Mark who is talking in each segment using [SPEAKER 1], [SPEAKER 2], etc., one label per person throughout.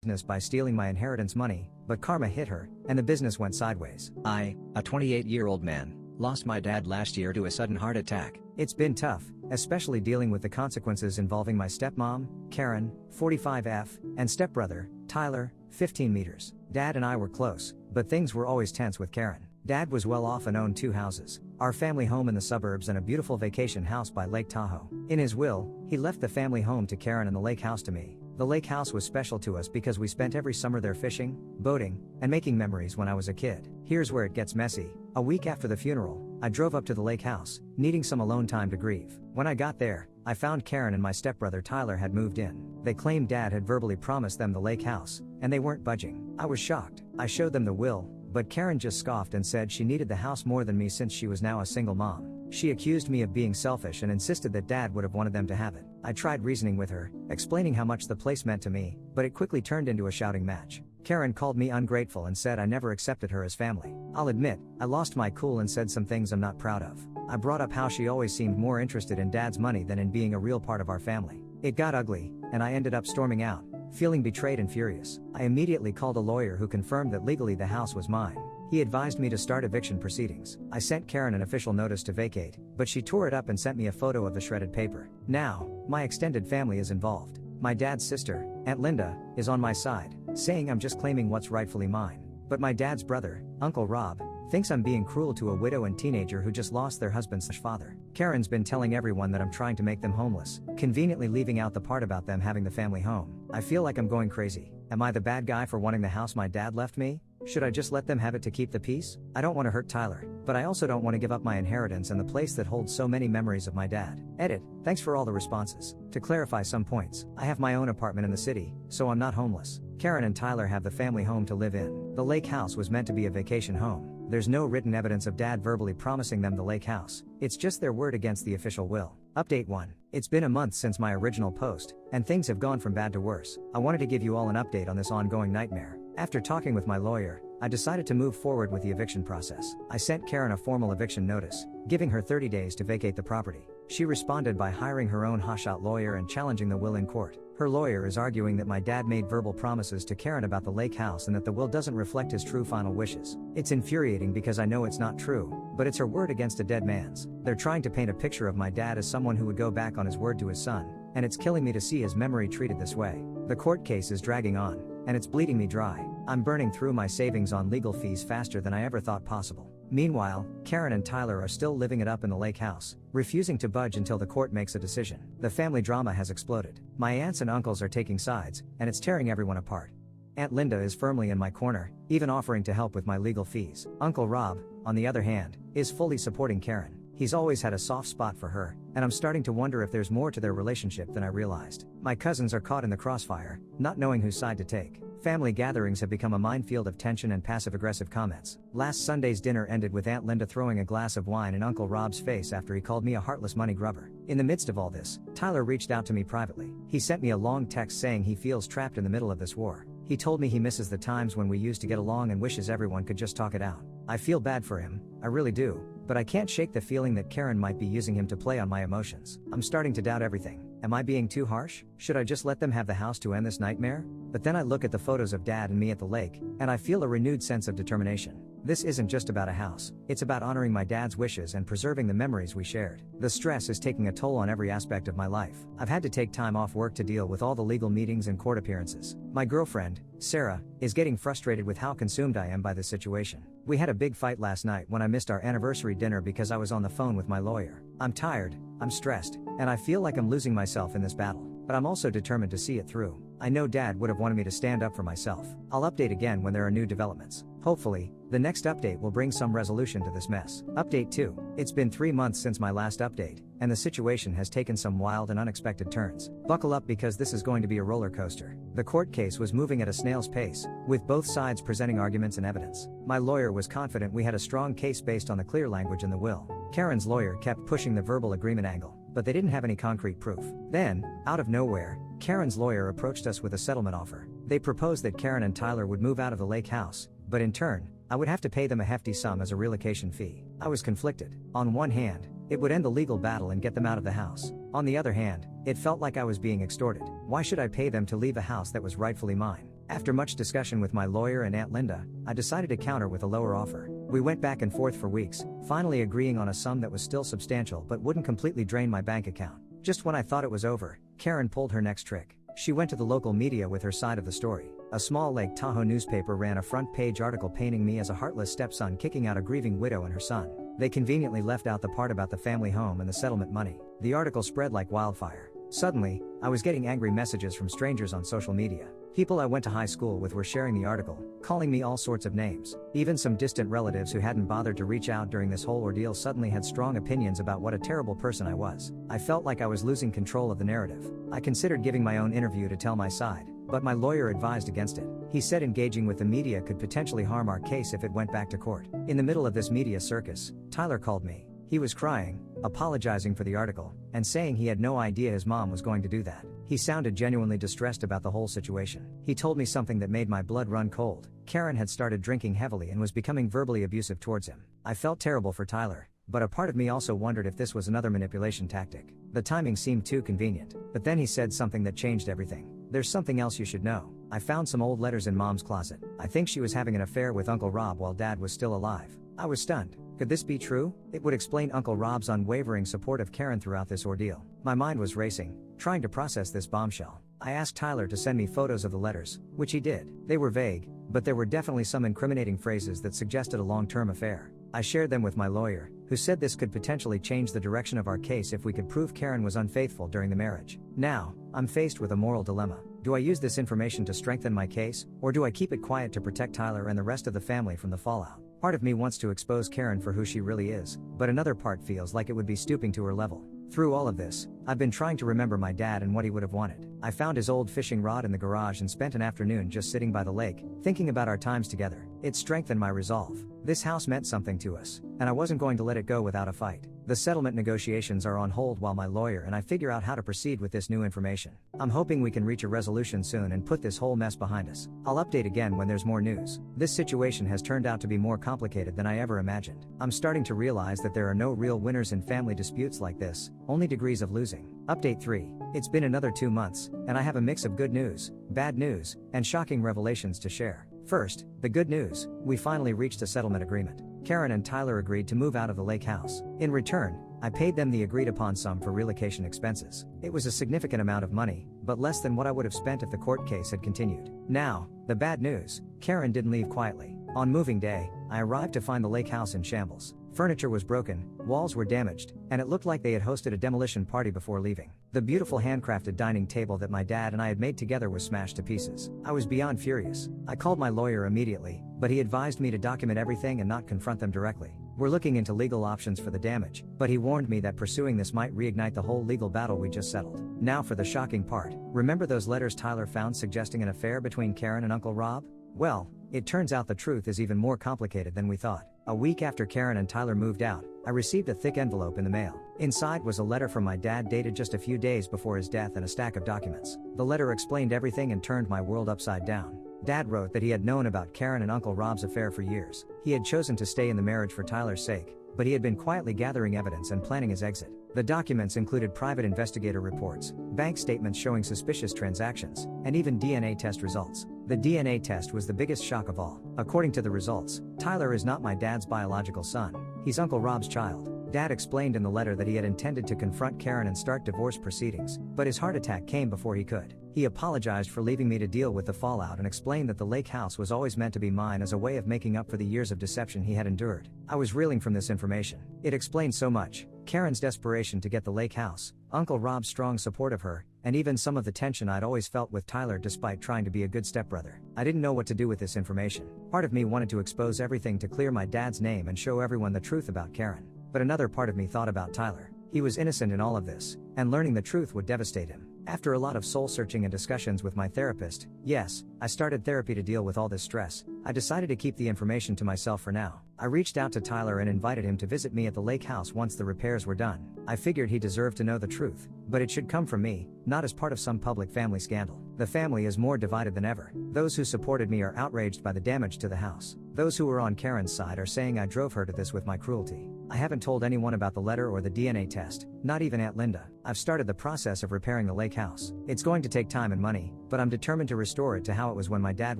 [SPEAKER 1] business by stealing my inheritance money, but karma hit her, and the business went sideways.
[SPEAKER 2] I, a 28-year-old man, lost my dad last year to a sudden heart attack.
[SPEAKER 1] It's been tough, especially dealing with the consequences involving my stepmom, Karen, 45F, and stepbrother, Tyler, 15 meters. Dad and I were close, but things were always tense with Karen. Dad was well off and owned 2 houses, our family home in the suburbs and a beautiful vacation house by Lake Tahoe. In his will, he left the family home to Karen and the lake house to me. The lake house was special to us because we spent every summer there fishing, boating, and making memories when I was a kid. Here's where it gets messy. A week after the funeral, I drove up to the lake house, needing some alone time to grieve. When I got there, I found Karen and my stepbrother Tyler had moved in. They claimed Dad had verbally promised them the lake house, and they weren't budging. I was shocked. I showed them the will, but Karen just scoffed and said she needed the house more than me since she was now a single mom. She accused me of being selfish and insisted that Dad would have wanted them to have it. I tried reasoning with her, explaining how much the place meant to me, but it quickly turned into a shouting match. Karen called me ungrateful and said I never accepted her as family. I'll admit, I lost my cool and said some things I'm not proud of. I brought up how she always seemed more interested in Dad's money than in being a real part of our family. It got ugly, and I ended up storming out, feeling betrayed and furious. I immediately called a lawyer who confirmed that legally the house was mine. He advised me to start eviction proceedings. I sent Karen an official notice to vacate, but she tore it up and sent me a photo of the shredded paper. Now, my extended family is involved. My dad's sister, Aunt Linda, is on my side, saying I'm just claiming what's rightfully mine. But my dad's brother, Uncle Rob, thinks I'm being cruel to a widow and teenager who just lost their husband/father. Karen's been telling everyone that I'm trying to make them homeless, conveniently leaving out the part about them having the family home. I feel like I'm going crazy. Am I the bad guy for wanting the house my dad left me? Should I just let them have it to keep the peace? I don't want to hurt Tyler, but I also don't want to give up my inheritance and the place that holds so many memories of my dad. Edit. Thanks for all the responses. To clarify some points, I have my own apartment in the city, so I'm not homeless. Karen and Tyler have the family home to live in. The lake house was meant to be a vacation home. There's no written evidence of Dad verbally promising them the lake house. It's just their word against the official will. Update 1. It's been a month since my original post, and things have gone from bad to worse. I wanted to give you all an update on this ongoing nightmare. After talking with my lawyer, I decided to move forward with the eviction process. I sent Karen a formal eviction notice, giving her 30 days to vacate the property. She responded by hiring her own hotshot lawyer and challenging the will in court. Her lawyer is arguing that my dad made verbal promises to Karen about the lake house and that the will doesn't reflect his true final wishes. It's infuriating because I know it's not true, but it's her word against a dead man's. They're trying to paint a picture of my dad as someone who would go back on his word to his son, and it's killing me to see his memory treated this way. The court case is dragging on, and it's bleeding me dry. I'm burning through my savings on legal fees faster than I ever thought possible. Meanwhile, Karen and Tyler are still living it up in the lake house, refusing to budge until the court makes a decision. The family drama has exploded. My aunts and uncles are taking sides, and it's tearing everyone apart. Aunt Linda is firmly in my corner, even offering to help with my legal fees. Uncle Rob, on the other hand, is fully supporting Karen. He's always had a soft spot for her, and I'm starting to wonder if there's more to their relationship than I realized. My cousins are caught in the crossfire, not knowing whose side to take. Family gatherings have become a minefield of tension and passive-aggressive comments. Last Sunday's dinner ended with Aunt Linda throwing a glass of wine in Uncle Rob's face after he called me a heartless money grubber. In the midst of all this, Tyler reached out to me privately. He sent me a long text saying he feels trapped in the middle of this war. He told me he misses the times when we used to get along and wishes everyone could just talk it out. I feel bad for him, I really do, but I can't shake the feeling that Karen might be using him to play on my emotions. I'm starting to doubt everything. Am I being too harsh? Should I just let them have the house to end this nightmare? But then I look at the photos of Dad and me at the lake, and I feel a renewed sense of determination. This isn't just about a house, it's about honoring my dad's wishes and preserving the memories we shared. The stress is taking a toll on every aspect of my life. I've had to take time off work to deal with all the legal meetings and court appearances. My girlfriend, Sarah, is getting frustrated with how consumed I am by this situation. We had a big fight last night when I missed our anniversary dinner because I was on the phone with my lawyer. I'm tired, I'm stressed, and I feel like I'm losing myself in this battle. But I'm also determined to see it through. I know Dad would have wanted me to stand up for myself. I'll update again when there are new developments. Hopefully, the next update will bring some resolution to this mess. Update 2. It's been 3 months since my last update, and the situation has taken some wild and unexpected turns. Buckle up because this is going to be a roller coaster. The court case was moving at a snail's pace, with both sides presenting arguments and evidence. My lawyer was confident we had a strong case based on the clear language in the will. Karen's lawyer kept pushing the verbal agreement angle, but they didn't have any concrete proof. Then, out of nowhere, Karen's lawyer approached us with a settlement offer. They proposed that Karen and Tyler would move out of the lake house, but in turn, I would have to pay them a hefty sum as a relocation fee. I was conflicted. On one hand, it would end the legal battle and get them out of the house. On the other hand, it felt like I was being extorted. Why should I pay them to leave a house that was rightfully mine? After much discussion with my lawyer and Aunt Linda, I decided to counter with a lower offer. We went back and forth for weeks, finally agreeing on a sum that was still substantial but wouldn't completely drain my bank account. Just when I thought it was over, Karen pulled her next trick. She went to the local media with her side of the story. A small Lake Tahoe newspaper ran a front-page article painting me as a heartless stepson kicking out a grieving widow and her son. They conveniently left out the part about the family home and the settlement money. The article spread like wildfire. Suddenly, I was getting angry messages from strangers on social media. People I went to high school with were sharing the article, calling me all sorts of names. Even some distant relatives who hadn't bothered to reach out during this whole ordeal suddenly had strong opinions about what a terrible person I was. I felt like I was losing control of the narrative. I considered giving my own interview to tell my side, but my lawyer advised against it. He said engaging with the media could potentially harm our case if it went back to court. In the middle of this media circus, Tyler called me. He was crying, apologizing for the article, and saying he had no idea his mom was going to do that. He sounded genuinely distressed about the whole situation. He told me something that made my blood run cold. Karen had started drinking heavily and was becoming verbally abusive towards him. I felt terrible for Tyler, but a part of me also wondered if this was another manipulation tactic. The timing seemed too convenient. But then he said something that changed everything. There's something else you should know. I found some old letters in Mom's closet. I think she was having an affair with Uncle Rob while Dad was still alive. I was stunned. Could this be true? It would explain Uncle Rob's unwavering support of Karen throughout this ordeal. My mind was racing, trying to process this bombshell. I asked Tyler to send me photos of the letters, which he did. They were vague, but there were definitely some incriminating phrases that suggested a long-term affair. I shared them with my lawyer, who said this could potentially change the direction of our case if we could prove Karen was unfaithful during the marriage. Now, I'm faced with a moral dilemma. Do I use this information to strengthen my case, or do I keep it quiet to protect Tyler and the rest of the family from the fallout? Part of me wants to expose Karen for who she really is, but another part feels like it would be stooping to her level. Through all of this, I've been trying to remember my dad and what he would have wanted. I found his old fishing rod in the garage and spent an afternoon just sitting by the lake, thinking about our times together. It strengthened my resolve. This house meant something to us, and I wasn't going to let it go without a fight. The settlement negotiations are on hold while my lawyer and I figure out how to proceed with this new information. I'm hoping we can reach a resolution soon and put this whole mess behind us. I'll update again when there's more news. This situation has turned out to be more complicated than I ever imagined. I'm starting to realize that there are no real winners in family disputes like this, only degrees of losing. Update 3. It's been another 2 months, and I have a mix of good news, bad news, and shocking revelations to share. First, the good news: we finally reached a settlement agreement. Karen and Tyler agreed to move out of the lake house. In return, I paid them the agreed upon sum for relocation expenses. It was a significant amount of money, but less than what I would have spent if the court case had continued. Now, the bad news: Karen didn't leave quietly. On moving day, I arrived to find the lake house in shambles. Furniture was broken, walls were damaged, and it looked like they had hosted a demolition party before leaving. The beautiful handcrafted dining table that my dad and I had made together was smashed to pieces. I was beyond furious. I called my lawyer immediately, but he advised me to document everything and not confront them directly. We're looking into legal options for the damage, but he warned me that pursuing this might reignite the whole legal battle we just settled. Now for the shocking part. Remember those letters Tyler found suggesting an affair between Karen and Uncle Rob? Well, it turns out the truth is even more complicated than we thought. A week after Karen and Tyler moved out, I received a thick envelope in the mail. Inside was a letter from my dad dated just a few days before his death and a stack of documents. The letter explained everything and turned my world upside down. Dad wrote that he had known about Karen and Uncle Rob's affair for years. He had chosen to stay in the marriage for Tyler's sake, but he had been quietly gathering evidence and planning his exit. The documents included private investigator reports, bank statements showing suspicious transactions, and even DNA test results. The DNA test was the biggest shock of all. According to the results, Tyler is not my dad's biological son. He's Uncle Rob's child. Dad explained in the letter that he had intended to confront Karen and start divorce proceedings, but his heart attack came before he could. He apologized for leaving me to deal with the fallout and explained that the lake house was always meant to be mine as a way of making up for the years of deception he had endured. I was reeling from this information. It explained so much: Karen's desperation to get the lake house, Uncle Rob's strong support of her, and even some of the tension I'd always felt with Tyler despite trying to be a good stepbrother. I didn't know what to do with this information. Part of me wanted to expose everything to clear my dad's name and show everyone the truth about Karen. But another part of me thought about Tyler. He was innocent in all of this, and learning the truth would devastate him. After a lot of soul-searching and discussions with my therapist, yes, I started therapy to deal with all this stress, I decided to keep the information to myself for now. I reached out to Tyler and invited him to visit me at the lake house once the repairs were done. I figured he deserved to know the truth, but it should come from me, not as part of some public family scandal. The family is more divided than ever. Those who supported me are outraged by the damage to the house. Those who were on Karen's side are saying I drove her to this with my cruelty. I haven't told anyone about the letter or the DNA test, not even Aunt Linda. I've started the process of repairing the lake house. It's going to take time and money, but I'm determined to restore it to how it was when my dad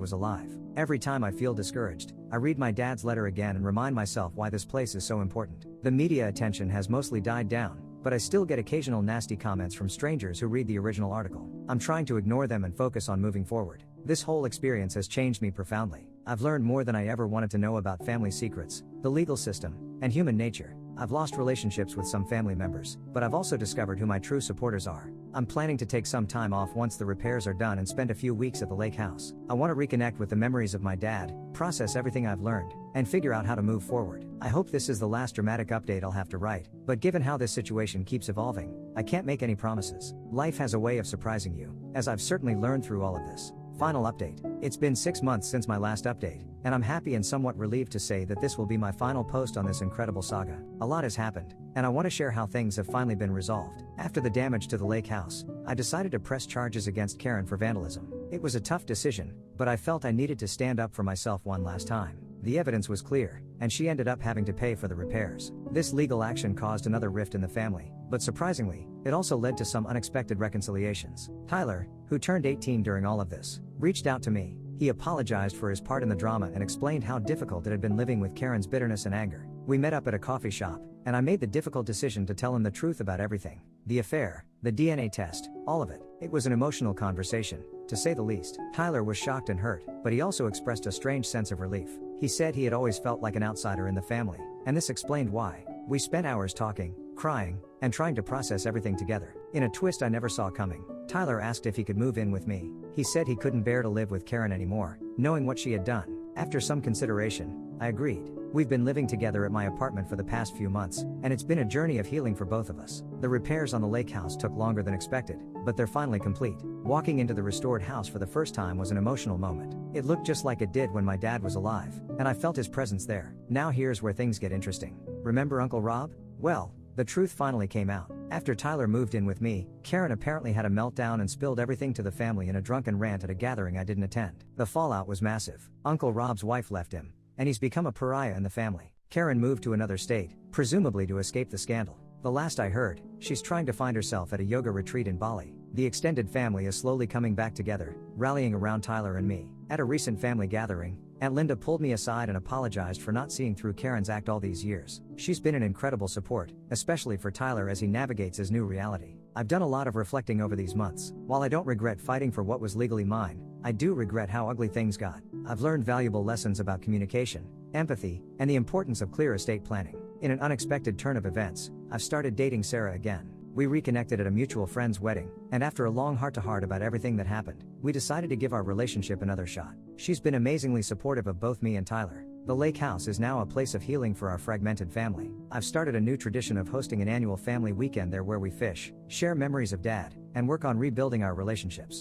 [SPEAKER 1] was alive. Every time I feel discouraged, I read my dad's letter again and remind myself why this place is so important. The media attention has mostly died down, but I still get occasional nasty comments from strangers who read the original article. I'm trying to ignore them and focus on moving forward. This whole experience has changed me profoundly. I've learned more than I ever wanted to know about family secrets, the legal system, and human nature. I've lost relationships with some family members, but I've also discovered who my true supporters are. I'm planning to take some time off once the repairs are done and spend a few weeks at the lake house. I want to reconnect with the memories of my dad, process everything I've learned, and figure out how to move forward. I hope this is the last dramatic update I'll have to write, but given how this situation keeps evolving, I can't make any promises. Life has a way of surprising you, as I've certainly learned through all of this. Final update. It's been 6 months since my last update, and I'm happy and somewhat relieved to say that this will be my final post on this incredible saga. A lot has happened, and I want to share how things have finally been resolved. After the damage to the lake house, I decided to press charges against Karen for vandalism. It was a tough decision, but I felt I needed to stand up for myself one last time. The evidence was clear, and she ended up having to pay for the repairs. This legal action caused another rift in the family, but surprisingly, it also led to some unexpected reconciliations. Tyler, who turned 18 during all of this, reached out to me. He apologized for his part in the drama and explained how difficult it had been living with Karen's bitterness and anger. We met up at a coffee shop, and I made the difficult decision to tell him the truth about everything. The affair, the DNA test, all of it. It was an emotional conversation, to say the least. Tyler was shocked and hurt, but he also expressed a strange sense of relief. He said he had always felt like an outsider in the family, and this explained why. We spent hours talking, crying, and trying to process everything together. In a twist I never saw coming, Tyler asked if he could move in with me. He said he couldn't bear to live with Karen anymore, knowing what she had done. After some consideration, I agreed. We've been living together at my apartment for the past few months, and it's been a journey of healing for both of us. The repairs on the lake house took longer than expected, but they're finally complete. Walking into the restored house for the first time was an emotional moment. It looked just like it did when my dad was alive, and I felt his presence there. Now here's where things get interesting. Remember Uncle Rob? Well, the truth finally came out. After Tyler moved in with me, Karen apparently had a meltdown and spilled everything to the family in a drunken rant at a gathering I didn't attend. The fallout was massive. Uncle Rob's wife left him, and he's become a pariah in the family. Karen moved to another state, presumably to escape the scandal. The last I heard, she's trying to find herself at a yoga retreat in Bali. The extended family is slowly coming back together, rallying around Tyler and me. At a recent family gathering, Aunt Linda pulled me aside and apologized for not seeing through Karen's act all these years. She's been an incredible support, especially for Tyler as he navigates his new reality. I've done a lot of reflecting over these months. While I don't regret fighting for what was legally mine, I do regret how ugly things got. I've learned valuable lessons about communication, empathy, and the importance of clear estate planning. In an unexpected turn of events, I've started dating Sarah again. We reconnected at a mutual friend's wedding, and after a long heart-to-heart about everything that happened, we decided to give our relationship another shot. She's been amazingly supportive of both me and Tyler. The lake house is now a place of healing for our fragmented family. I've started a new tradition of hosting an annual family weekend there where we fish, share memories of Dad, and work on rebuilding our relationships.